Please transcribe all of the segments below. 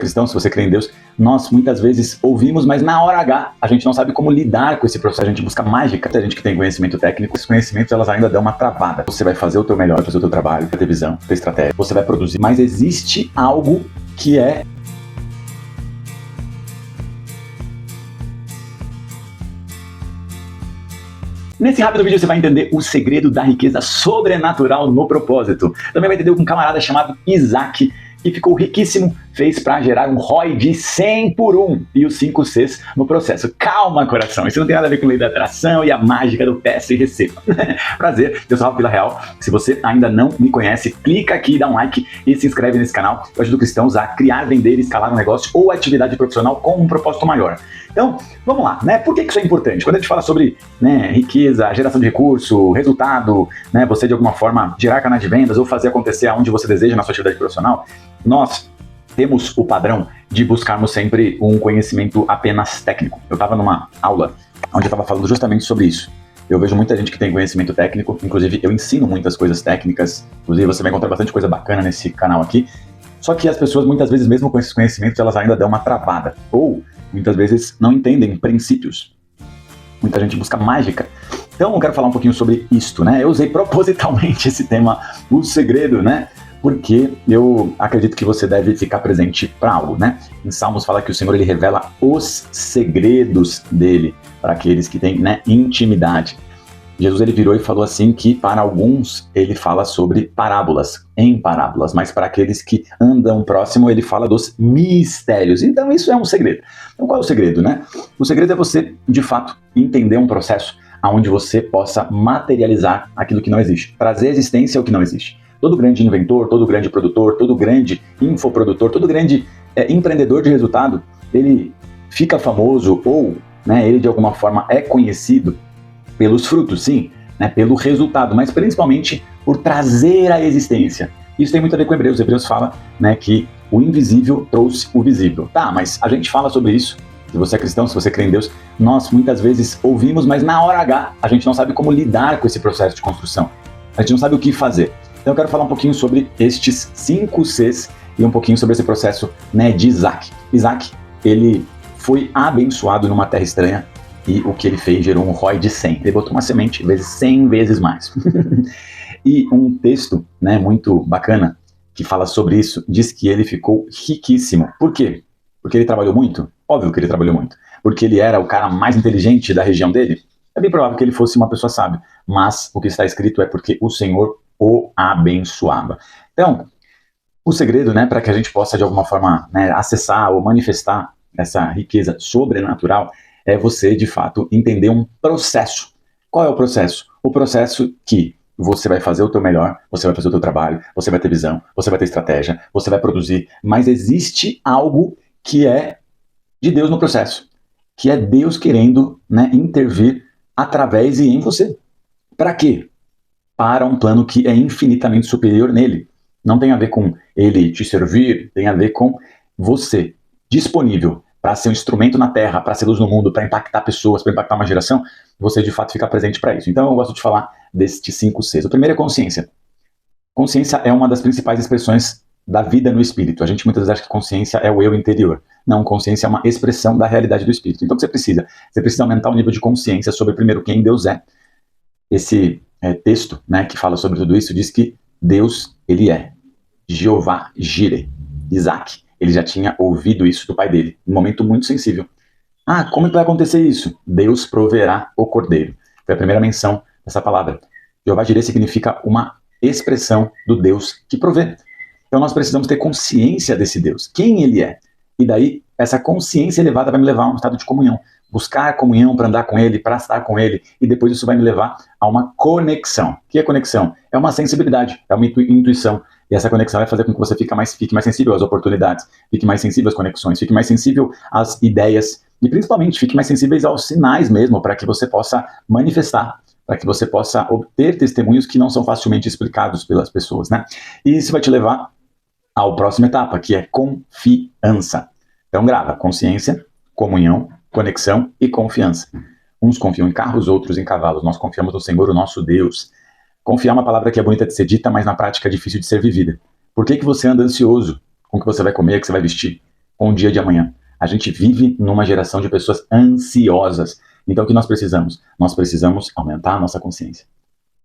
Cristão, se você crê em Deus, nós muitas vezes ouvimos, mas na hora H a gente não sabe como lidar com esse processo, a gente busca mágica. Tem gente que tem conhecimento técnico, esses conhecimentos elas ainda dão uma travada. Você vai fazer o teu melhor, fazer o teu trabalho, ter visão, ter estratégia, você vai produzir, mas existe algo que é Nesse rápido vídeo você vai entender o segredo da riqueza sobrenatural no propósito. Também vai entender um camarada chamado Isaac, que ficou riquíssimo, fez para gerar um ROI de 100 por 1 e os 5 Cs no processo. Calma, coração, isso não tem nada a ver com lei da atração e a mágica do peça e receba. Prazer, eu sou o Rafa Vila Real. Se você ainda não me conhece, clica aqui, dá um like e se inscreve nesse canal. Eu ajudo cristãos a criar, vender e escalar um negócio ou atividade profissional com um propósito maior. Então, vamos lá, né? Por que isso é importante? Quando a gente fala sobre riqueza, geração de recurso, resultado, você de alguma forma gerar canais de vendas ou fazer acontecer aonde você deseja na sua atividade profissional, nós temos o padrão de buscarmos sempre um conhecimento apenas técnico. Eu estava numa aula onde eu estava falando justamente sobre isso. Eu vejo muita gente que tem conhecimento técnico, inclusive eu ensino muitas coisas técnicas, inclusive você vai encontrar bastante coisa bacana nesse canal aqui, só que as pessoas muitas vezes, mesmo com esses conhecimentos, elas ainda dão uma travada, ou muitas vezes não entendem princípios. Muita gente busca mágica. Então eu quero falar um pouquinho sobre isto, né? Eu usei propositalmente esse tema, o segredo, né? Porque eu acredito que você deve ficar presente para algo, né? Em Salmos fala que o Senhor ele revela os segredos dele para aqueles que têm intimidade. Jesus ele virou e falou assim que para alguns ele fala sobre parábolas, em parábolas, mas para aqueles que andam próximo ele fala dos mistérios. Então isso é um segredo. Então qual é o segredo, né? O segredo é você, de fato, entender um processo onde você possa materializar aquilo que não existe, trazer existência ao que não existe. Todo grande inventor, todo grande produtor, todo grande infoprodutor, todo grande empreendedor de resultado, ele fica famoso ou ele de alguma forma é conhecido pelos frutos, sim, pelo resultado, mas principalmente por trazer a existência. Isso tem muito a ver com Hebreus. Hebreus fala que o invisível trouxe o visível. Tá, mas a gente fala sobre isso. Se você é cristão, se você crê em Deus, nós muitas vezes ouvimos, mas na hora H a gente não sabe como lidar com esse processo de construção. A gente não sabe o que fazer. Então eu quero falar um pouquinho sobre estes 5 Cs e um pouquinho sobre esse processo de Isaac. Isaac, ele foi abençoado numa terra estranha e o que ele fez gerou um ROI de 100. Ele botou uma semente vezes 100 vezes mais. E um texto muito bacana que fala sobre isso, diz que ele ficou riquíssimo. Por quê? Porque ele trabalhou muito? Óbvio que ele trabalhou muito. Porque ele era o cara mais inteligente da região dele? É bem provável que ele fosse uma pessoa sábia. Mas o que está escrito é porque o Senhor o abençoava. Então, o segredo, para que a gente possa de alguma forma acessar ou manifestar essa riqueza sobrenatural é você, de fato, entender um processo. Qual é o processo? O processo que você vai fazer o teu melhor, você vai fazer o teu trabalho, você vai ter visão, você vai ter estratégia, você vai produzir, mas existe algo que é de Deus no processo, que é Deus querendo intervir através e em você. Para quê? Para um plano que é infinitamente superior nele. Não tem a ver com ele te servir, tem a ver com você disponível para ser um instrumento na Terra, para ser luz no mundo, para impactar pessoas, para impactar uma geração, você de fato fica presente para isso. Então eu gosto de falar destes 5 Cs. O primeiro é consciência. Consciência é uma das principais expressões da vida no espírito. A gente muitas vezes acha que consciência é o eu interior. Não, consciência é uma expressão da realidade do espírito. Então o que você precisa? Você precisa aumentar o nível de consciência sobre primeiro quem Deus é. Esse texto que fala sobre tudo isso diz que Deus, ele é Jeová Jireh. Isaac, ele já tinha ouvido isso do pai dele, um momento muito sensível. Ah, como é que vai acontecer isso? Deus proverá o cordeiro. Foi a primeira menção dessa palavra. Jeová Jireh significa uma expressão do Deus que provê. Então nós precisamos ter consciência desse Deus, quem ele é. E daí, essa consciência elevada vai me levar a um estado de comunhão. Buscar comunhão para andar com ele, para estar com ele, e depois isso vai me levar a uma conexão. O que é conexão? É uma sensibilidade, é uma intuição. E essa conexão vai fazer com que você fique mais sensível às oportunidades, fique mais sensível às conexões, fique mais sensível às ideias, e principalmente fique mais sensível aos sinais mesmo, para que você possa manifestar, para que você possa obter testemunhos que não são facilmente explicados pelas pessoas, E isso vai te levar à próxima etapa, que é confiança. Então grava, consciência, comunhão, conexão e confiança. Uns confiam em carros, outros em cavalos. Nós confiamos no Senhor, o nosso Deus. Confiar é uma palavra que é bonita de ser dita, mas na prática é difícil de ser vivida. Por que você anda ansioso com o que você vai comer, o que você vai vestir? com o dia de amanhã. A gente vive numa geração de pessoas ansiosas. Então, o que nós precisamos? Nós precisamos aumentar a nossa consciência.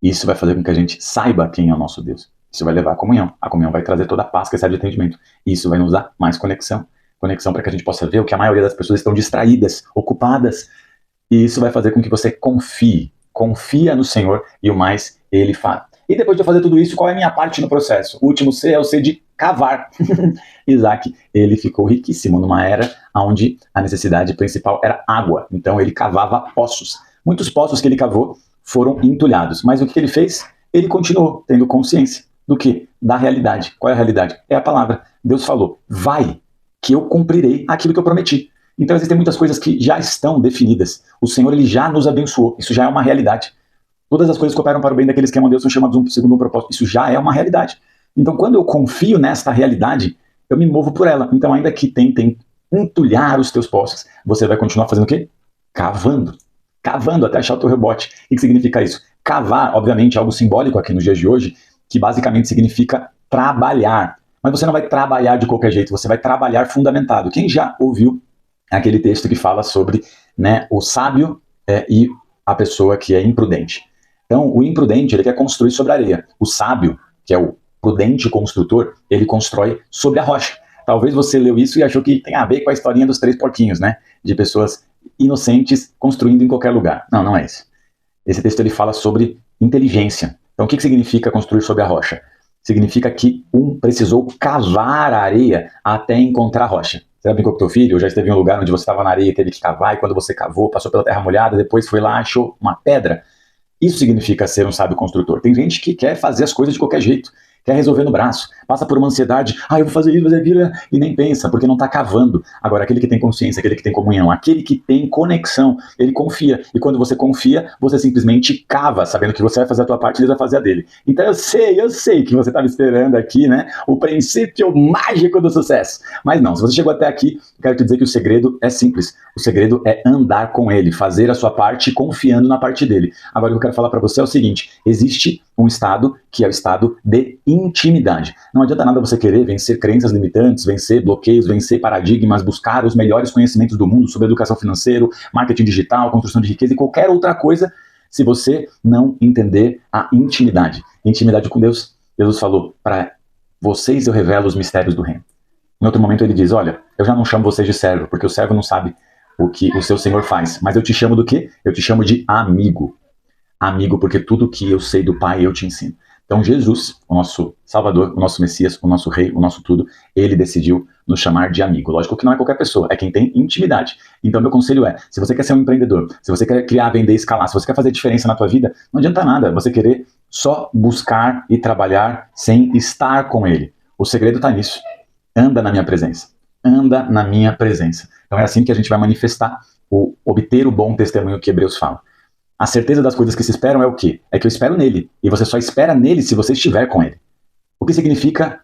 Isso vai fazer com que a gente saiba quem é o nosso Deus. Isso vai levar à comunhão. A comunhão vai trazer toda a paz que excede o entendimento. Isso vai nos dar mais conexão. Conexão para que a gente possa ver o que a maioria das pessoas estão distraídas, ocupadas. E isso vai fazer com que você confie. Confia no Senhor e o mais Ele fará. E depois de eu fazer tudo isso, qual é a minha parte no processo? O último C é o C de cavar. Isaac, ele ficou riquíssimo numa era onde a necessidade principal era água. Então ele cavava poços. Muitos poços que ele cavou foram entulhados. Mas o que ele fez? Ele continuou tendo consciência do quê? Da realidade. Qual é a realidade? É a palavra. Deus falou, vai, que eu cumprirei aquilo que eu prometi. Então existem muitas coisas que já estão definidas. O Senhor, ele já nos abençoou. Isso já é uma realidade. Todas as coisas que operam para o bem daqueles que amam Deus são chamados segundo um propósito. Isso já é uma realidade. Então, quando eu confio nesta realidade, eu me movo por ela. Então, ainda que tentem entulhar os teus poços, você vai continuar fazendo o quê? Cavando. Cavando até achar o teu rebote. O que significa isso? Cavar, obviamente, é algo simbólico aqui nos dias de hoje, que basicamente significa trabalhar. Mas você não vai trabalhar de qualquer jeito, você vai trabalhar fundamentado. Quem já ouviu aquele texto que fala sobre, né, o sábio e a pessoa que é imprudente? Então, o imprudente, ele quer construir sobre a areia. O sábio, que é o prudente construtor, ele constrói sobre a rocha. Talvez você leu isso e achou que tem a ver com a historinha dos 3 porquinhos, né? De pessoas inocentes construindo em qualquer lugar. Não, não é isso. Esse texto ele fala sobre inteligência. Então, o que significa construir sobre a rocha? Significa que um precisou cavar a areia até encontrar a rocha. Você já brincou com teu filho? Ou já esteve em um lugar onde você estava na areia e teve que cavar, e quando você cavou, passou pela terra molhada, depois foi lá, achou uma pedra? Isso significa ser um sábio construtor. Tem gente que quer fazer as coisas de qualquer jeito, quer resolver no braço, passa por uma ansiedade, eu vou fazer isso, fazer aquilo, e nem pensa, porque não está cavando. Agora, aquele que tem consciência, aquele que tem comunhão, aquele que tem conexão, ele confia. E quando você confia, você simplesmente cava, sabendo que você vai fazer a tua parte e ele vai fazer a dele. Então eu sei que você estava esperando aqui, né, o princípio mágico do sucesso. Mas não, se você chegou até aqui, eu quero te dizer que o segredo é simples. O segredo é andar com ele, fazer a sua parte confiando na parte dele. Agora, o que eu quero falar para você é o seguinte, existe um estado que é o estado de intimidade. Não adianta nada você querer vencer crenças limitantes, vencer bloqueios, vencer paradigmas, buscar os melhores conhecimentos do mundo sobre educação financeira, marketing digital, construção de riqueza e qualquer outra coisa, se você não entender a intimidade. Intimidade com Deus. Jesus falou, para vocês eu revelo os mistérios do reino. Em outro momento ele diz, olha, eu já não chamo vocês de servo, porque o servo não sabe o que o seu Senhor faz, mas eu te chamo do quê? Eu te chamo de amigo. Amigo, porque tudo que eu sei do Pai eu te ensino. Então Jesus, o nosso Salvador, o nosso Messias, o nosso Rei, o nosso tudo, ele decidiu nos chamar de amigo. Lógico que não é qualquer pessoa, é quem tem intimidade. Então meu conselho é, se você quer ser um empreendedor, se você quer criar, vender, escalar, se você quer fazer diferença na tua vida, não adianta nada você querer só buscar e trabalhar sem estar com ele. O segredo está nisso. Anda na minha presença. Anda na minha presença. Então é assim que a gente vai manifestar, obter o bom testemunho que Hebreus fala. A certeza das coisas que se esperam é o quê? É que eu espero nele. E você só espera nele se você estiver com ele. O que significa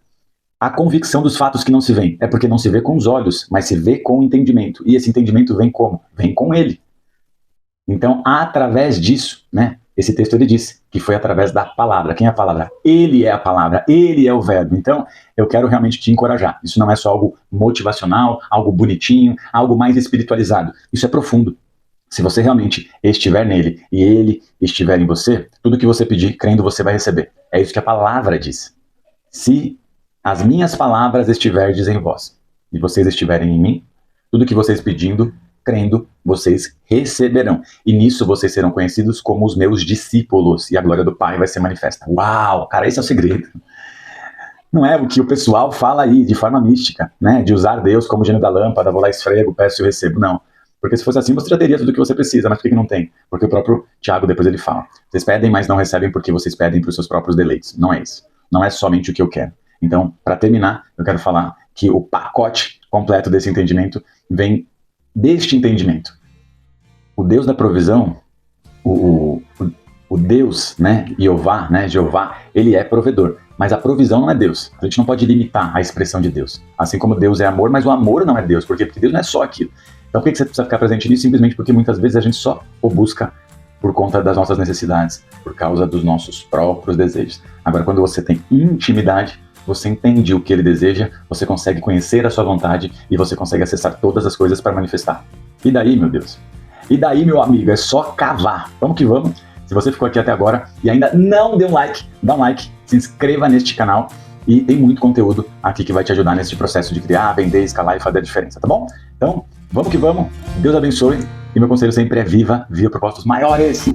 a convicção dos fatos que não se veem? É porque não se vê com os olhos, mas se vê com o entendimento. E esse entendimento vem como? Vem com ele. Então, através disso, né? Esse texto ele diz que foi através da palavra. Quem é a palavra? Ele é a palavra, ele é o verbo. Então, eu quero realmente te encorajar. Isso não é só algo motivacional, algo bonitinho, algo mais espiritualizado. Isso é profundo. Se você realmente estiver nele e ele estiver em você, tudo que você pedir, crendo, você vai receber. É isso que a palavra diz. Se as minhas palavras estiverdes em vós e vocês estiverem em mim, tudo que vocês pedindo, crendo, vocês receberão. E nisso vocês serão conhecidos como os meus discípulos e a glória do Pai vai ser manifesta. Uau, cara, esse é o segredo. Não é o que o pessoal fala aí de forma mística, né? De usar Deus como gênio da lâmpada, vou lá esfrego, peço e recebo. Não. Porque se fosse assim, você já teria tudo o que você precisa, mas por que não tem? Porque o próprio Tiago, depois ele fala, vocês pedem, mas não recebem porque vocês pedem para os seus próprios deleites. Não é isso. Não é somente o que eu quero. Então, para terminar, eu quero falar que o pacote completo desse entendimento vem deste entendimento. O Deus da provisão, o Deus, né, Jeová, ele é provedor. Mas a provisão não é Deus. A gente não pode limitar a expressão de Deus. Assim como Deus é amor, mas o amor não é Deus. Por quê? Porque Deus não é só aquilo. Então por que você precisa ficar presente nisso? Simplesmente porque muitas vezes a gente só o busca por conta das nossas necessidades, por causa dos nossos próprios desejos. Agora, quando você tem intimidade, você entende o que ele deseja, você consegue conhecer a sua vontade e você consegue acessar todas as coisas para manifestar. E daí, meu Deus? E daí, meu amigo, é só cavar. Vamos que vamos. Se você ficou aqui até agora e ainda não deu um like, dá um like, se inscreva neste canal e tem muito conteúdo aqui que vai te ajudar nesse processo de criar, vender, escalar e fazer a diferença, tá bom? Então, vamos que vamos. Deus abençoe e meu conselho sempre é viva propósitos maiores.